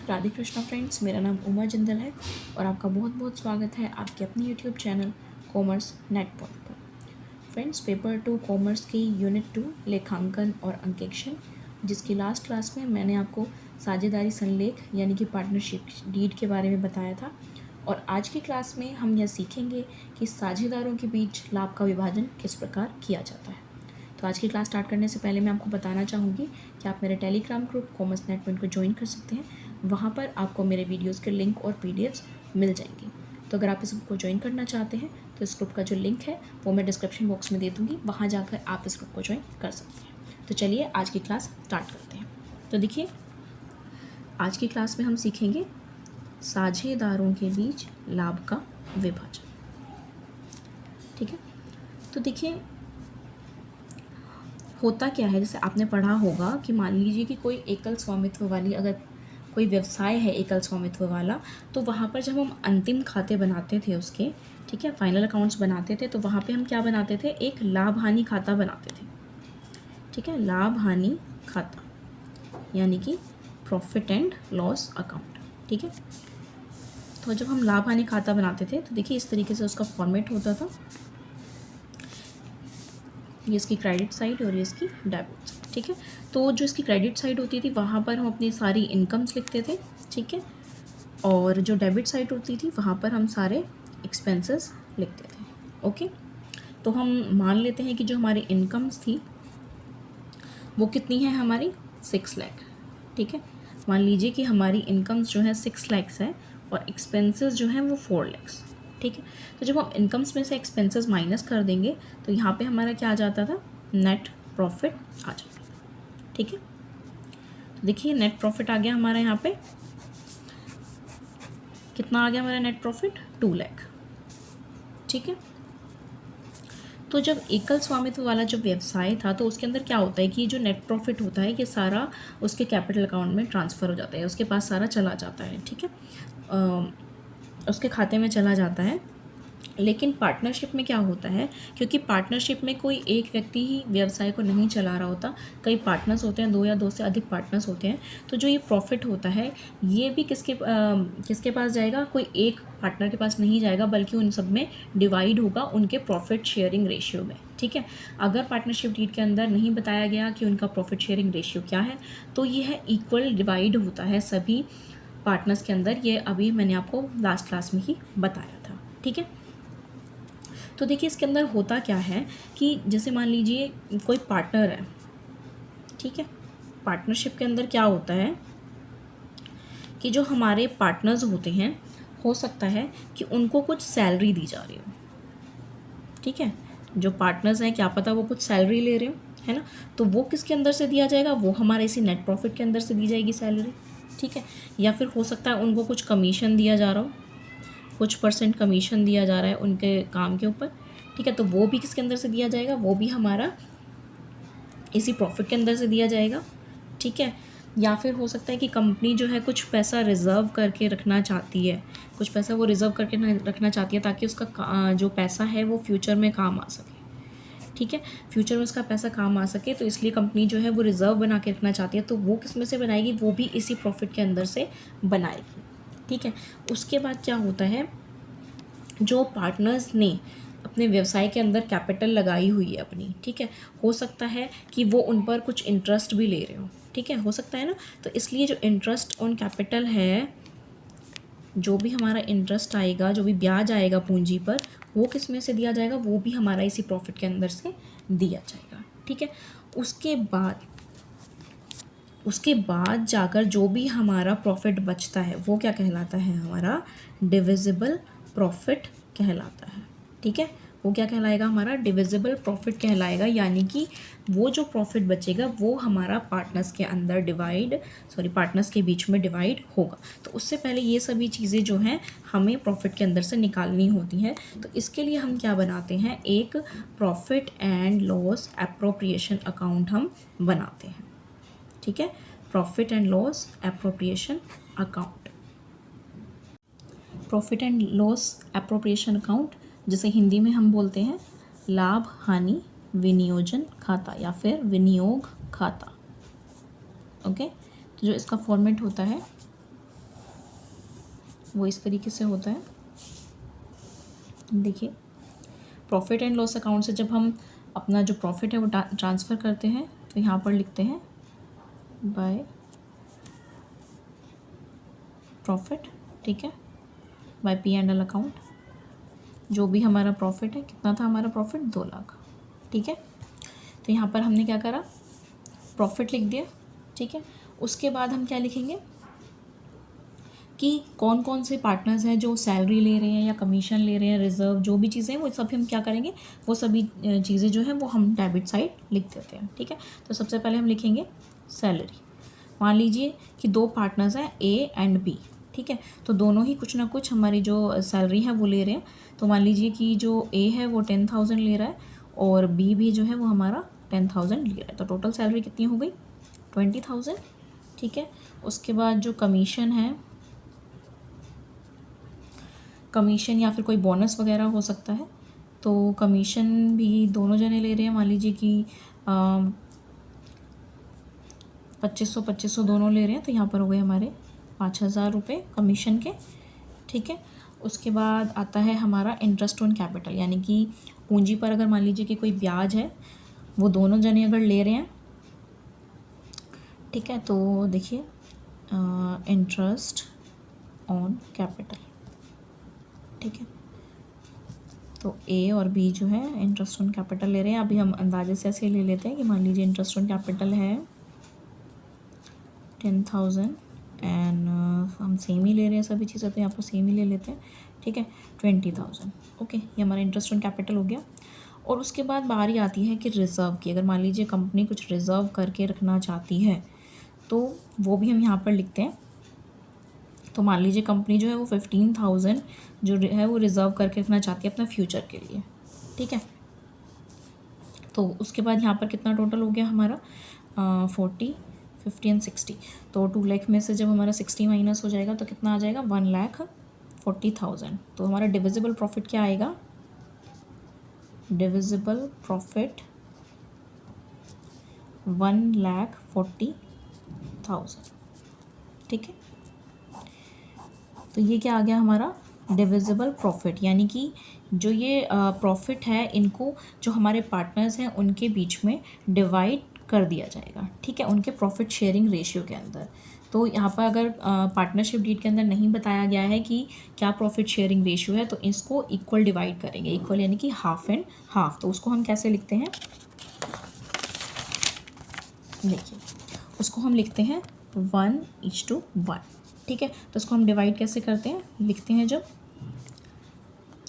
Radhe Krishna friends, मेरा नाम उमा जिंदल है और आपका बहुत बहुत स्वागत है आपके अपने YouTube channel commerce net point पर। फ्रेंड्स, पेपर 2 कॉमर्स की यूनिट 2 लेखांकन और अंकेक्षण, जिसकी लास्ट क्लास में मैंने आपको साझेदारी संलेख यानी कि पार्टनरशिप डीड के बारे में बताया था। और आज की क्लास में हम यह सीखेंगे कि साझेदारों के बीच लाभ का विभाजन किस प्रकार किया जाता है। तो आज की क्लास स्टार्ट करने से पहले मैं आपको बताना चाहूँगी कि आप मेरे Telegram group commerce net point को ज्वाइन कर सकते हैं। वहाँ पर आपको मेरे वीडियोस के लिंक और पीडीएफ्स मिल जाएंगी। तो अगर आप इस ग्रुप को ज्वाइन करना चाहते हैं तो इस ग्रुप का जो लिंक है वो मैं डिस्क्रिप्शन बॉक्स में दे दूँगी, वहाँ जाकर आप इस ग्रुप को ज्वाइन कर सकते हैं। तो चलिए आज की क्लास स्टार्ट करते हैं। तो देखिए, आज की क्लास में हम सीखेंगे साझेदारों के बीच लाभ का विभाजन। ठीक है, तो देखिए होता क्या है, जैसे आपने पढ़ा होगा कि मान लीजिए कि कोई एकल स्वामित्व वाली अगर कोई व्यवसाय है एकल स्वामित्व वाला, तो वहाँ पर जब हम अंतिम खाते बनाते थे उसके, ठीक है, फाइनल अकाउंट्स बनाते थे, तो वहाँ पे हम क्या बनाते थे, एक लाभ हानि खाता बनाते थे। ठीक है, लाभ हानि खाता यानी कि प्रॉफिट एंड लॉस अकाउंट। ठीक है, तो जब हम लाभ हानि खाता बनाते थे तो देखिए इस तरीके से उसका फॉर्मेट होता था। ये इसकी क्रेडिट साइड और ये इसकी डेबिट साइड। ठीक है, तो जो इसकी क्रेडिट साइड होती थी वहाँ पर हम अपनी सारी इनकम्स लिखते थे। ठीक है, और जो डेबिट साइड होती थी वहाँ पर हम सारे एक्सपेंसेस लिखते थे। ओके, तो हम मान लेते हैं कि जो हमारी इनकम्स थी वो कितनी है, हमारी 6 लाख। ठीक है, मान लीजिए कि हमारी इनकम्स जो है 6 लाख है और एक्सपेंसेस जो हैं वो 4 लाख। ठीक है, तो जब हम इनकम्स में से एक्सपेंसेस माइनस कर देंगे तो यहाँ पे हमारा क्या आ जाता था, नेट प्रॉफिट आ जाता था। ठीक है, तो देखिए नेट प्रॉफिट आ गया हमारा, यहाँ पे कितना आ गया हमारा नेट प्रॉफिट, 2 लाख। ठीक है, तो जब एकल स्वामित्व वाला जो व्यवसाय था तो उसके अंदर क्या होता है कि जो नेट प्रॉफिट होता है ये सारा उसके कैपिटल अकाउंट में ट्रांसफ़र हो जाता है, उसके पास सारा चला जाता है। ठीक है, उसके खाते में चला जाता है। लेकिन पार्टनरशिप में क्या होता है, क्योंकि पार्टनरशिप में कोई एक व्यक्ति ही व्यवसाय को नहीं चला रहा होता, कई पार्टनर्स होते हैं, 2 या 2 से अधिक पार्टनर्स होते हैं। तो जो ये प्रॉफिट होता है ये भी किसके पास जाएगा, कोई एक पार्टनर के पास नहीं जाएगा, बल्कि उन सब में डिवाइड होगा उनके प्रॉफिट शेयरिंग रेशियो में। ठीक है, अगर पार्टनरशिप डीड के अंदर नहीं बताया गया कि उनका प्रॉफिट शेयरिंग रेशियो क्या है, तो ये है इक्वल डिवाइड होता है सभी पार्टनर्स के अंदर। ये अभी मैंने आपको लास्ट क्लास में ही बताया था। ठीक है, तो देखिए इसके अंदर होता क्या है कि जैसे मान लीजिए कोई पार्टनर है। ठीक है, पार्टनरशिप के अंदर क्या होता है कि जो हमारे पार्टनर्स होते हैं, हो सकता है कि उनको कुछ सैलरी दी जा रही हो। ठीक है, जो पार्टनर्स हैं क्या पता वो कुछ सैलरी ले रहे हो, है ना, तो वो किसके अंदर से दिया जाएगा, वो हमारे इसी नेट प्रॉफिट के अंदर से दी जाएगी सैलरी। ठीक है, या फिर हो सकता है उनको कुछ कमीशन दिया जा रहा हो, कुछ % कमीशन दिया जा रहा है उनके काम के ऊपर। ठीक है, तो वो भी किसके अंदर से दिया जाएगा, वो भी हमारा इसी प्रॉफिट के अंदर से दिया जाएगा। ठीक है, या फिर हो सकता है कि कंपनी जो है कुछ पैसा रिज़र्व करके रखना चाहती है, कुछ पैसा वो रिज़र्व करके रखना चाहती है ताकि उसका जो पैसा है वो फ्यूचर में काम आ सके। ठीक है, फ्यूचर में उसका पैसा काम आ सके, तो इसलिए कंपनी जो है वो रिज़र्व बना के रखना चाहती है, तो वो किस में से बनाएगी, वो भी इसी प्रॉफिट के अंदर से बनाएगी। ठीक है, उसके बाद क्या होता है, जो पार्टनर्स ने अपने व्यवसाय के अंदर कैपिटल लगाई हुई है अपनी, ठीक है, हो सकता है कि वो उन पर कुछ इंटरेस्ट भी ले रहे हो। ठीक है, हो सकता है ना, तो इसलिए जो इंटरेस्ट ऑन कैपिटल है, जो भी हमारा इंटरेस्ट आएगा, जो भी ब्याज आएगा पूंजी पर, वो किस में से दिया जाएगा, वो भी हमारा इसी प्रॉफिट के अंदर से दिया जाएगा। ठीक है, उसके बाद जाकर जो भी हमारा प्रॉफिट बचता है वो क्या कहलाता है, हमारा डिविजिबल प्रॉफिट कहलाता है। ठीक है, वो क्या कहलाएगा, हमारा डिविजिबल प्रॉफिट कहलाएगा, यानी कि वो जो प्रॉफिट बचेगा वो हमारा पार्टनर्स के बीच में डिवाइड होगा। तो उससे पहले ये सभी चीज़ें जो हैं हमें प्रॉफिट के अंदर से निकालनी होती हैं। तो इसके लिए हम क्या बनाते हैं, एक profit and loss appropriation account हम बनाते हैं। ठीक है, profit and loss appropriation account. Profit and loss appropriation account, जिसे हिंदी में हम बोलते हैं लाभ हानि विनियोजन खाता या फिर विनियोग खाता। ओके, तो जो इसका फॉर्मेट होता है वो इस तरीके से होता है। देखिए, प्रॉफिट एंड लॉस अकाउंट से जब हम अपना जो प्रॉफिट है वो ट्रांसफ़र करते हैं तो यहाँ पर लिखते हैं बाय प्रॉफिट, ठीक है, by P and L account. जो भी हमारा प्रॉफिट है, कितना था हमारा प्रॉफिट, 2 लाख, ठीक है। तो यहाँ पर हमने क्या करा, प्रॉफिट लिख दिया, ठीक है। उसके बाद हम क्या लिखेंगे कि कौन कौन से पार्टनर्स हैं जो सैलरी ले रहे हैं या कमीशन ले रहे हैं, रिजर्व, जो भी चीज़ें हैं वो सभी हम क्या करेंगे, वो सभी चीज़ें जो हैं वो हम डेबिट साइड लिख देते हैं, ठीक है। तो सबसे पहले हम लिखेंगे सैलरी। मान लीजिए कि 2 पार्टनर्स हैं ए एंड बी, ठीक है। तो दोनों ही कुछ ना कुछ हमारी जो सैलरी है वो ले रहे हैं। तो मान लीजिए कि जो ए है वो 10,000 ले रहा है और बी भी जो है वो हमारा 10,000 ले रहा है। तो टोटल सैलरी कितनी हो गई, 20,000, ठीक है। उसके बाद जो कमीशन है, कमीशन या फिर कोई बोनस वगैरह हो सकता है, तो कमीशन भी दोनों जने ले रहे हैं। मान लीजिए कि 2500 दोनों ले रहे हैं, तो यहाँ पर हो गए हमारे 5,000 रुपये कमीशन के, ठीक है। उसके बाद आता है हमारा इंटरेस्ट ऑन कैपिटल, यानी कि पूंजी पर अगर मान लीजिए कि कोई ब्याज है वो दोनों जने अगर ले रहे हैं, ठीक है। तो देखिए इंटरेस्ट ऑन कैपिटल, ठीक है। तो ए और बी जो है इंटरेस्ट ऑन कैपिटल ले रहे हैं। अभी हम अंदाजे से ऐसे ले लेते हैं कि मान लीजिए इंटरेस्ट ऑन कैपिटल है 10,000 एंड हम सेम ही ले रहे हैं सभी चीज़ें, तो यहाँ पर सेम ही ले लेते हैं, ठीक है, 20,000, ओके। ये हमारा इंटरेस्ट ऑन कैपिटल हो गया। और उसके बाद बारी आती है कि रिज़र्व की। अगर मान लीजिए कंपनी कुछ रिज़र्व करके रखना चाहती है तो वो भी हम यहाँ पर लिखते हैं। तो मान लीजिए कंपनी जो है वो 15,000 जो है वो रिज़र्व करके रखना चाहती है अपना फ्यूचर के लिए, ठीक है। तो उसके बाद यहाँ पर कितना टोटल हो गया हमारा 40, 50 एंड 60। तो 2 लाख में से जब हमारा 60 माइनस हो जाएगा तो कितना आ जाएगा, 1,40,000। तो हमारा डिविजिबल प्रॉफिट क्या आएगा, डिविजिबल प्रॉफिट 1,40,000, ठीक है। तो ये क्या आ गया हमारा डिविजिबल प्रॉफिट, यानी कि जो ये प्रॉफिट है इनको जो हमारे पार्टनर्स हैं उनके बीच में डिवाइड कर दिया जाएगा, ठीक है, उनके प्रॉफिट शेयरिंग रेशियो के अंदर। तो यहाँ पर अगर पार्टनरशिप डीड के अंदर नहीं बताया गया है कि क्या प्रॉफिट शेयरिंग रेशियो है, तो इसको इक्वल डिवाइड करेंगे, इक्वल यानी कि हाफ एंड हाफ। तो उसको हम कैसे लिखते हैं, देखिए उसको हम लिखते हैं 1:1, ठीक है। तो इसको हम डिवाइड कैसे करते हैं, लिखते हैं जब,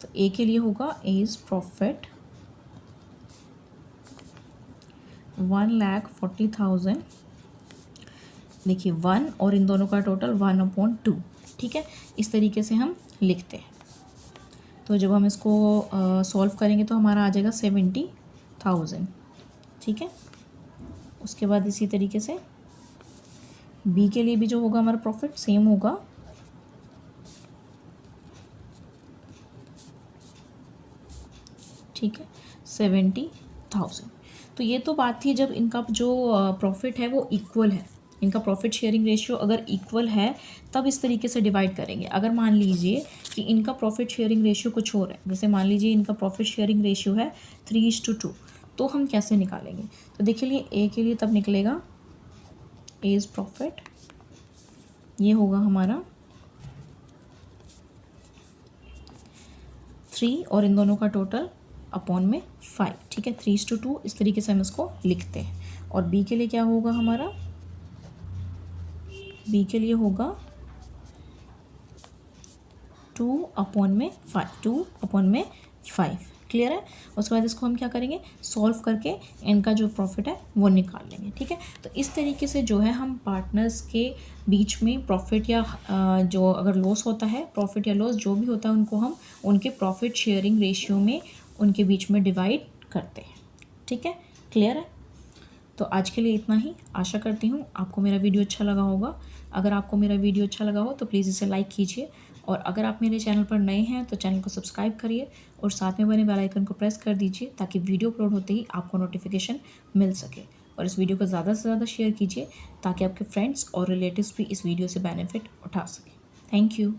तो ए के लिए होगा ए इज़ प्रॉफिट 1,40,000, देखिए 1 और इन दोनों का टोटल 1/2, ठीक है। इस तरीके से हम लिखते हैं। तो जब हम इसको सॉल्व करेंगे तो हमारा आ जाएगा 70,000, ठीक है। उसके बाद इसी तरीके से बी के लिए भी जो होगा हमारा प्रॉफिट सेम होगा, ठीक है, 70,000। तो ये तो बात थी जब इनका जो प्रॉफिट है वो इक्वल है, इनका प्रॉफिट शेयरिंग रेशियो अगर इक्वल है तब इस तरीके से डिवाइड करेंगे। अगर मान लीजिए कि इनका प्रॉफिट शेयरिंग रेशियो कुछ और है, जैसे मान लीजिए इनका प्रॉफिट शेयरिंग रेशियो है 3:2, तो हम कैसे निकालेंगे, तो देखिए लिए ए के लिए तब निकलेगा ए इज़ प्रॉफिट, ये होगा हमारा 3 और इन दोनों का टोटल अपॉन में 5, ठीक है, 3:2 इस तरीके से हम इसको लिखते हैं। और बी के लिए क्या होगा हमारा, बी के लिए होगा 2/5, क्लियर है। उसके बाद इसको हम क्या करेंगे, सॉल्व करके इनका जो प्रॉफिट है वो निकाल लेंगे, ठीक है। तो इस तरीके से जो है हम पार्टनर्स के बीच में प्रॉफिट या जो अगर लॉस होता है, प्रॉफिट या लॉस जो भी होता है, उनको हम उनके प्रॉफिट शेयरिंग रेशियो में उनके बीच में डिवाइड करते हैं, ठीक है, क्लियर है। तो आज के लिए इतना ही। आशा करती हूँ आपको मेरा वीडियो अच्छा लगा होगा। अगर आपको मेरा वीडियो अच्छा लगा हो तो प्लीज़ इसे लाइक कीजिए, और अगर आप मेरे चैनल पर नए हैं तो चैनल को सब्सक्राइब करिए और साथ में बने बेल आइकन को प्रेस कर दीजिए ताकि वीडियो अपलोड होते ही आपको नोटिफिकेशन मिल सके। और इस वीडियो को ज़्यादा से ज़्यादा शेयर कीजिए ताकि आपके फ्रेंड्स और रिलेटिव्स भी इस वीडियो से बेनिफिट उठा सकें। Thank you.